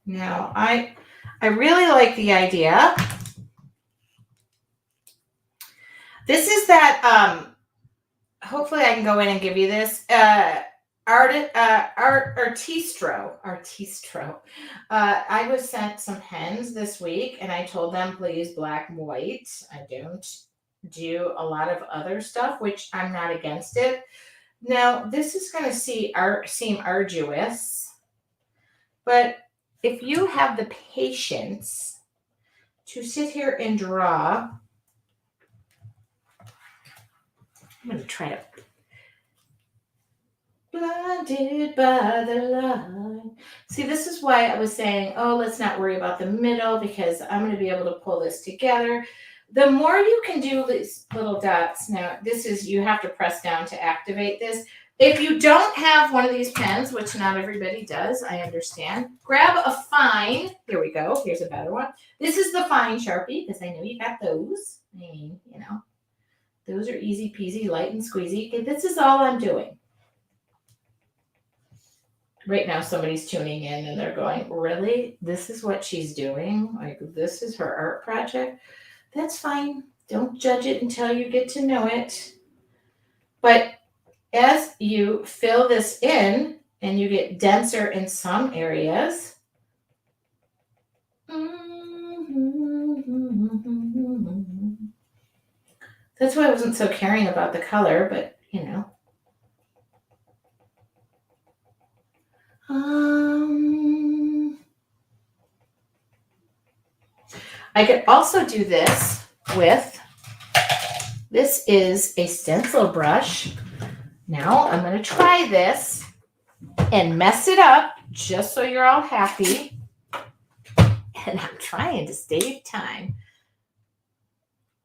[SPEAKER 1] Now, I really like the idea. This is that, hopefully I can go in and give you this. Artistro. I was sent some pens this week, and I told them, please, black and white. I don't do a lot of other stuff, which I'm not against it. Now, this is going to seem arduous, but if you have the patience to sit here and draw, I'm going to try to blinded by the line. See, this is why I was saying, oh, let's not worry about the middle because I'm going to be able to pull this together. The more you can do these little dots, now this is, you have to press down to activate this. If you don't have one of these pens, which not everybody does, I understand, grab a fine. Here we go. Here's a better one. This is the fine Sharpie because I know you got those. I mean, you know, those are easy peasy, light and squeezy. Okay, this is all I'm doing. Right now somebody's tuning in and they're going, really? This is what she's doing? Like, this is her art project? That's fine. Don't judge it until you get to know it. But as you fill this in and you get denser in some areas, that's why I wasn't so caring about the color, but you know. I could also do this with, this is a stencil brush. Now I'm going to try this and mess it up just so you're all happy. And I'm trying to save time.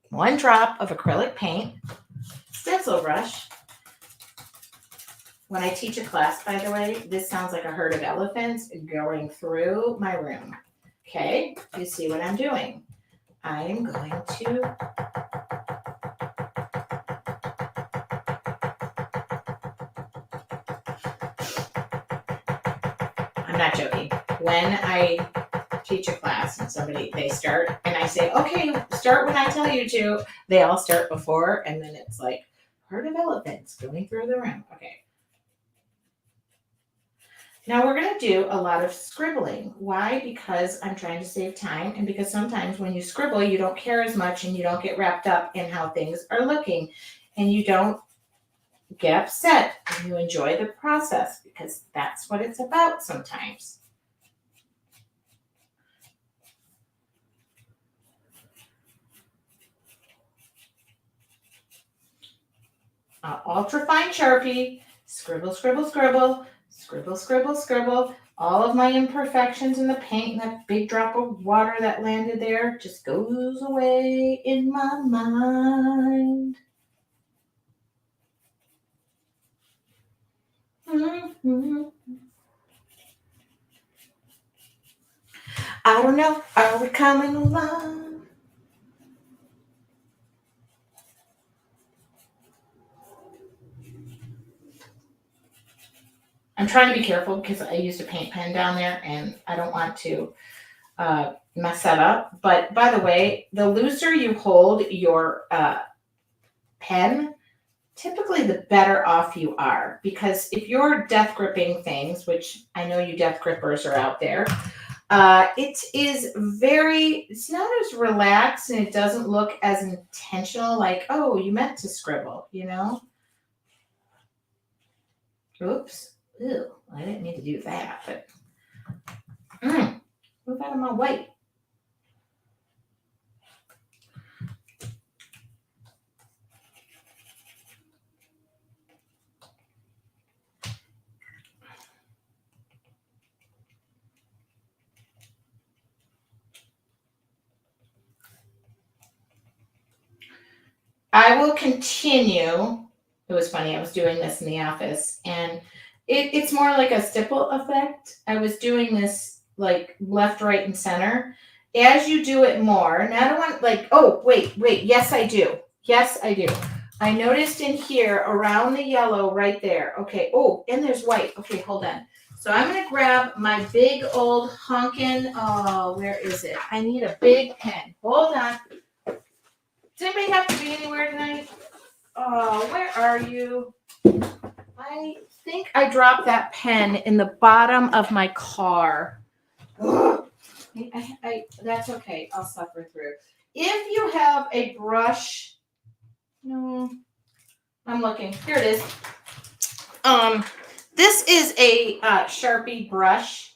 [SPEAKER 1] 1 drop of acrylic paint, stencil brush. When I teach a class, by the way, this sounds like a herd of elephants going through my room. Okay, you see what I'm doing. I'm going to I'm not joking. When I teach a class and they start and I say, okay, start when I tell you to, they all start before, and then it's like herd of elephants going through the room. Okay. Now we're going to do a lot of scribbling. Why? Because I'm trying to save time, and because sometimes when you scribble, you don't care as much and you don't get wrapped up in how things are looking, and you don't get upset and you enjoy the process, because that's what it's about sometimes. Ultra fine Sharpie, scribble, scribble, scribble, scribble, scribble, scribble. All of my imperfections in the paint and that big drop of water that landed there just goes away in my mind. Mm-hmm. I don't know. Are we coming along? I'm trying to be careful because I used a paint pen down there and I don't want to mess that up. But by the way, the looser you hold your pen, typically the better off you are. Because if you're death gripping things, which I know you death grippers are out there, it's not as relaxed and it doesn't look as intentional, like, oh, you meant to scribble, you know? Oops. Ew, I didn't mean to do that, but move out of my way. I will continue. It was funny. I was doing this in the office, and it's more like a stipple effect. I was doing this like left, right, and center. As you do it more, and I don't want like, oh, wait. Yes, I do. Yes, I do. I noticed in here around the yellow right there. Okay. Oh, and there's white. Okay, hold on. So I'm going to grab my big old honkin'. Oh, where is it? I need a big pen. Hold on. Does anybody have to be anywhere tonight? Oh, where are you? I think I dropped that pen in the bottom of my car. That's okay. I'll suffer through. If you have a brush No, I'm looking. Here it is. This is a Sharpie brush.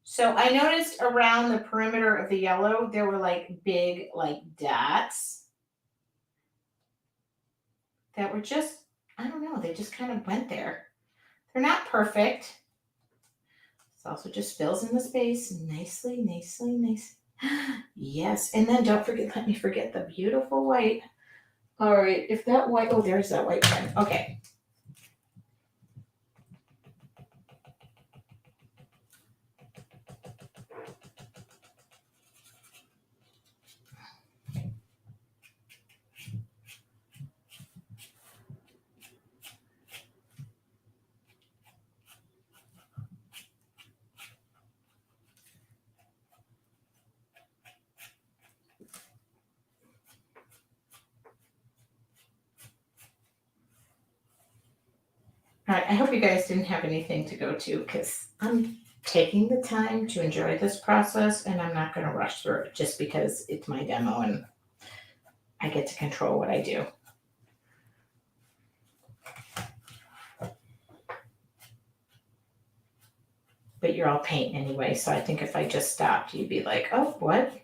[SPEAKER 1] So I noticed around the perimeter of the yellow, there were like big like dots that were just, I don't know, they just kind of went there. They're not perfect. This also just fills in the space nicely, nicely, nice. Yes, and then don't forget, let me forget the beautiful white. All right, if that white, oh, there's that white pen. Okay. All right, I hope you guys didn't have anything to go to because I'm taking the time to enjoy this process and I'm not going to rush through it just because it's my demo and I get to control what I do. But you're all paint anyway, so I think if I just stopped, you'd be like, oh, what?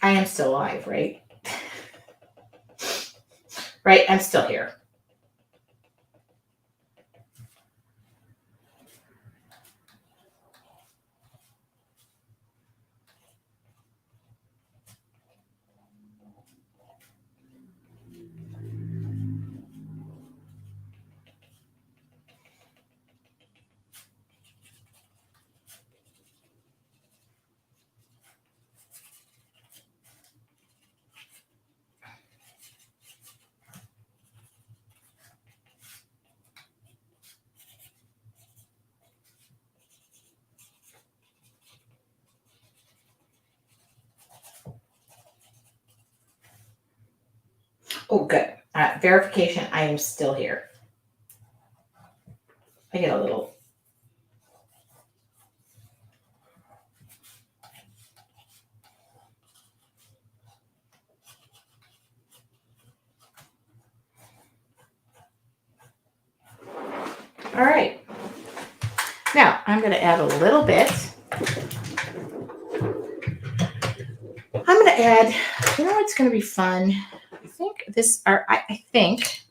[SPEAKER 1] I am still alive, right? Right, I'm still here. Oh, good. Verification, I am still here. I get a little. All right. Now, I'm going to add a little bit. I'm going to add, you know what's going to be fun? I think this, or I think,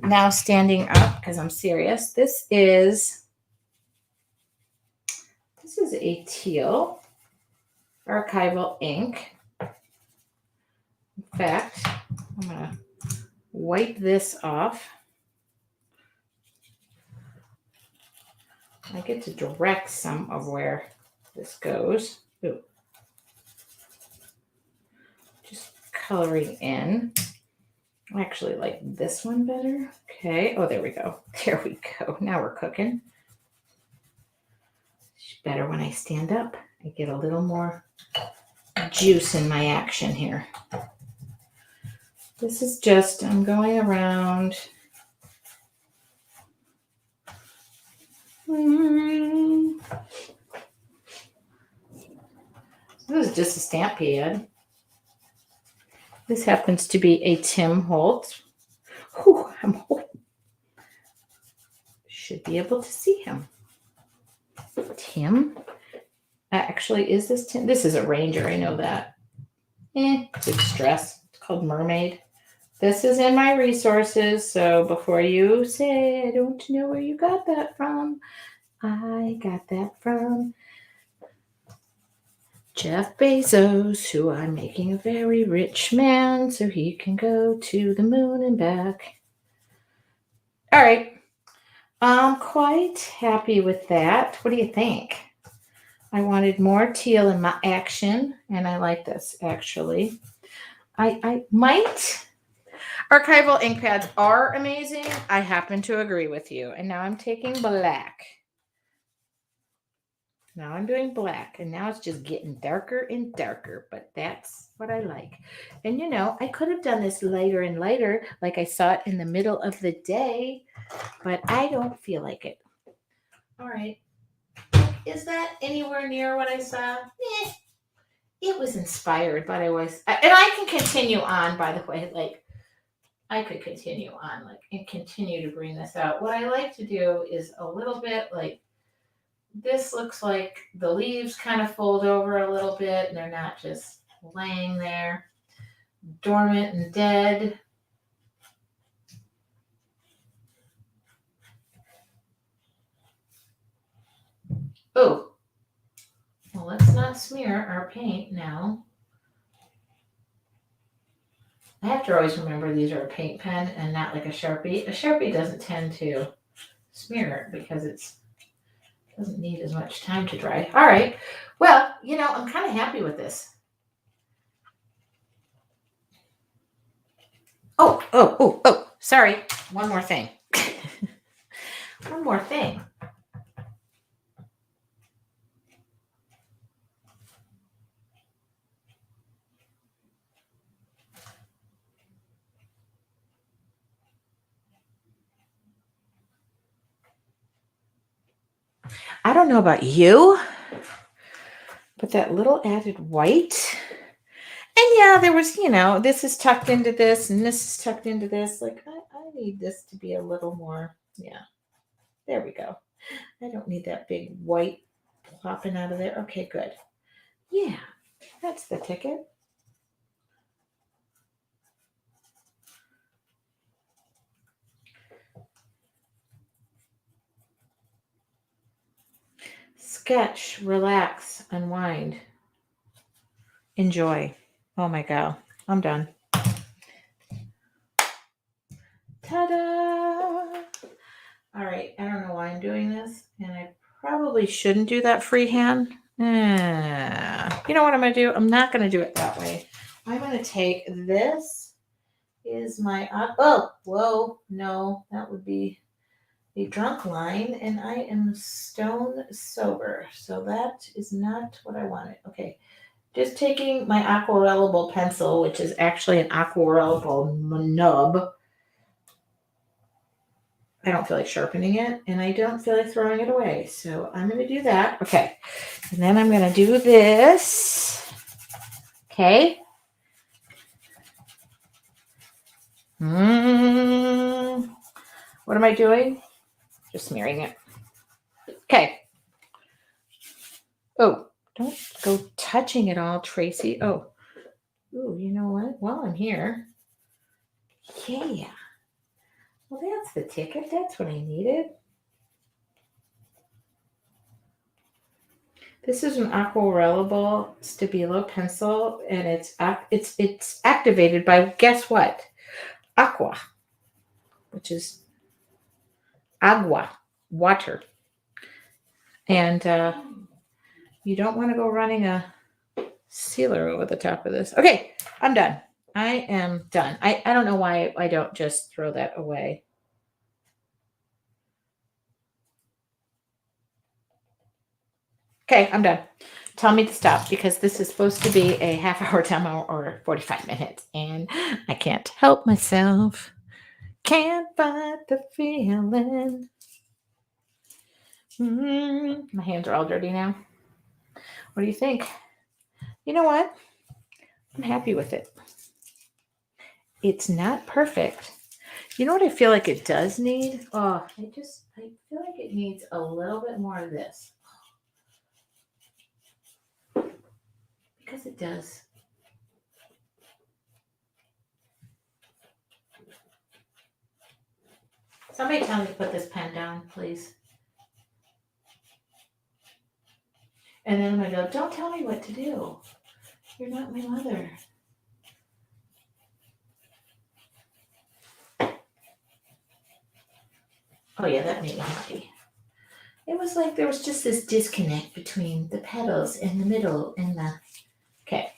[SPEAKER 1] now standing up because I'm serious, this is a teal archival ink. In fact, I'm going to wipe this off. I get to direct some of where this goes. Ooh. Just coloring in. I actually like this one better. Okay. Oh, there we go. There we go. Now we're cooking. It's better when I stand up. I get a little more juice in my action here. This is just, I'm going around. This is just a stamp pad. This happens to be a Tim Holtz. Whew, should be able to see him. Tim? Actually, is this Tim? This is a Ranger, I know that. Big stress. It's called Mermaid. This is in my resources, so before you say, I don't know where you got that from, I got that from Jeff Bezos, who I'm making a very rich man so he can go to the moon and back. All right. I'm quite happy with that. What do you think? I wanted more teal in my action, and I like this, actually. I might, Archival ink pads are amazing. I happen to agree with you. And now I'm taking black. Now I'm doing black, and now it's just getting darker and darker, but that's what I like. And you know, I could have done this lighter and lighter, like I saw it in the middle of the day, but I don't feel like it. All right. Is that anywhere near what I saw? It was inspired, but and I can continue on, by the way, like I could continue on, like, and continue to bring this out. What I like to do is a little bit like, this looks like the leaves kind of fold over a little bit and they're not just laying there dormant and dead. Oh, well, let's not smear our paint now. I have to always remember these are a paint pen and not like a Sharpie. A Sharpie doesn't tend to smear it because it doesn't need as much time to dry. All right. Well, you know, I'm kind of happy with this. Oh, sorry. One more thing. One more thing. I don't know about you, but that little added white. And yeah, there was, you know, this is tucked into this and this is tucked into this. Like, I need this to be a little more, yeah. There we go. I don't need that big white plopping out of there. Okay, good. Yeah, that's the ticket. Sketch, relax, unwind, enjoy. Oh my God, I'm done. Ta-da! All right, I don't know why I'm doing this, and I probably shouldn't do that freehand. You know what I'm going to do? I'm not going to do it that way. I'm going to take this is my, whoa, no, that would be a drunk line, and I am stone sober, so that is not what I wanted. Okay, just taking my aquarellable pencil, which is actually an aquarellable nub. I don't feel like sharpening it, and I don't feel like throwing it away, so I'm going to do that. Okay, and then I'm going to do this. Okay. What am I doing? Just smearing it. Okay. Oh, don't go touching it all, Tracy. Oh, ooh, you know what? While I'm here, yeah. Well, that's the ticket. That's what I needed. This is an aquarellable Stabilo pencil, and it's activated by, guess what? Aqua, which is agua, water. And you don't want to go running a sealer over the top of this. Okay, I'm done. I am done. I don't know why I don't just throw that away. Okay, I'm done. Tell me to stop because this is supposed to be a half-hour demo or 45 minutes, and I can't help myself. Can't fight the feeling. My hands are all dirty now. What do you think? You know what? I'm happy with it. It's not perfect. You know what I feel like it does need? I feel like it needs a little bit more of this. Because it does. Somebody tell me to put this pen down, please. And then I'm going to go, don't tell me what to do. You're not my mother. Oh, yeah, that made me happy. It was like there was just this disconnect between the petals and the middle and the... Okay.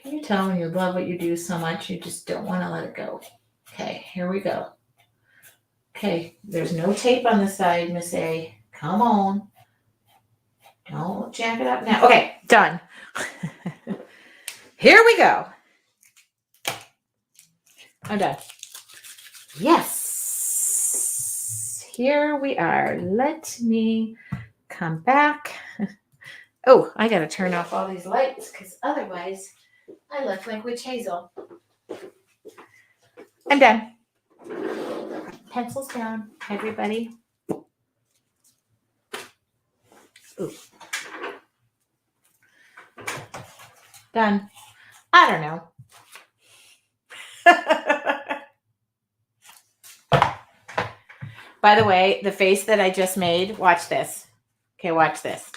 [SPEAKER 1] Can you tell when you love what you do so much you just don't want to let it go? Okay, here we go. Okay, there's no tape on the side, Miss A. Come on. Don't jack it up now. Okay, done. Here we go. I'm done. Yes. Here we are. Let me come back. Oh, I got to turn off all these lights because otherwise I look like Witch Hazel. I'm done. Pencils down, everybody. Ooh. Done. I don't know. By the way, the face that I just made, watch this. Okay, watch this.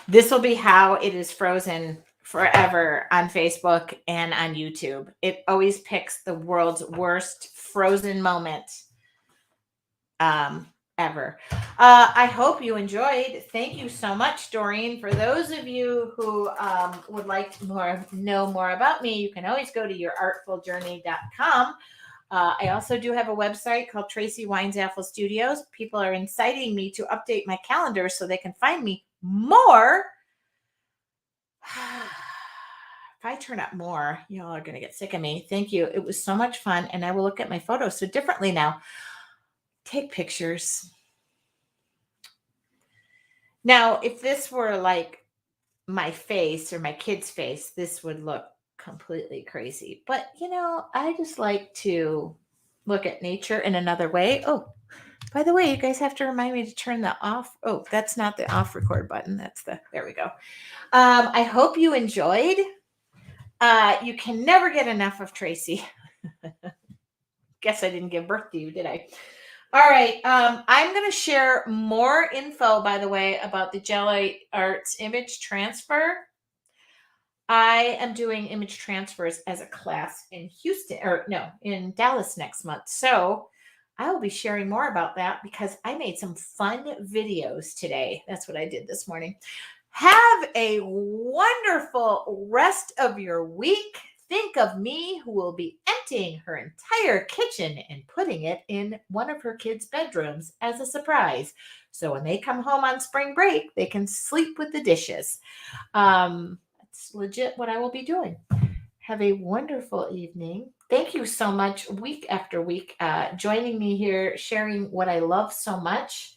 [SPEAKER 1] This will be how it is frozen forever on Facebook and on YouTube. It always picks the world's worst frozen moment ever. I hope you enjoyed. Thank you so much, Doreen. For those of you who would like to know more about me, you can always go to yourartfuljourney.com. I also do have a website called Tracy Weinsaffel Studios. People are inciting me to update my calendar so they can find me more. If I turn up more, y'all are going to get sick of me. Thank you. It was so much fun. And I will look at my photos so differently now. Take pictures. Now, if this were like my face or my kid's face, this would look completely crazy. But, I just like to look at nature in another way. Oh, by the way, you guys have to remind me to turn the off. Oh, that's not the off record button. There we go. I hope you enjoyed. You can never get enough of Tracy. Guess I didn't give birth to you, did I? All right. I'm going to share more info, by the way, about the Jelly Arts image transfer. I am doing image transfers as a class in in Dallas next month. So I will be sharing more about that because I made some fun videos today. That's what I did this morning. Have a wonderful rest of your week. Think of me, who will be emptying her entire kitchen and putting it in one of her kids' bedrooms as a surprise. So when they come home on spring break, they can sleep with the dishes. That's legit what I will be doing. Have a wonderful evening. Thank you so much, week after week, joining me here, sharing what I love so much.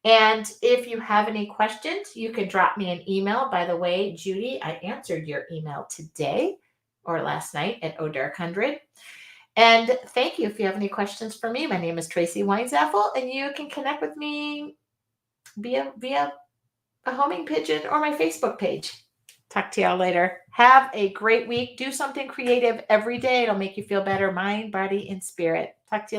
[SPEAKER 1] And if you have any questions, you can drop me an email. By the way, Judy, I answered your email today or last night at O'Dark100. And thank you. If you have any questions for me, my name is Tracy Weinsaffel, and you can connect with me via a homing pigeon or my Facebook page. Talk to y'all later. Have a great week. Do something creative every day. It'll make you feel better, mind, body, and spirit. Talk to you.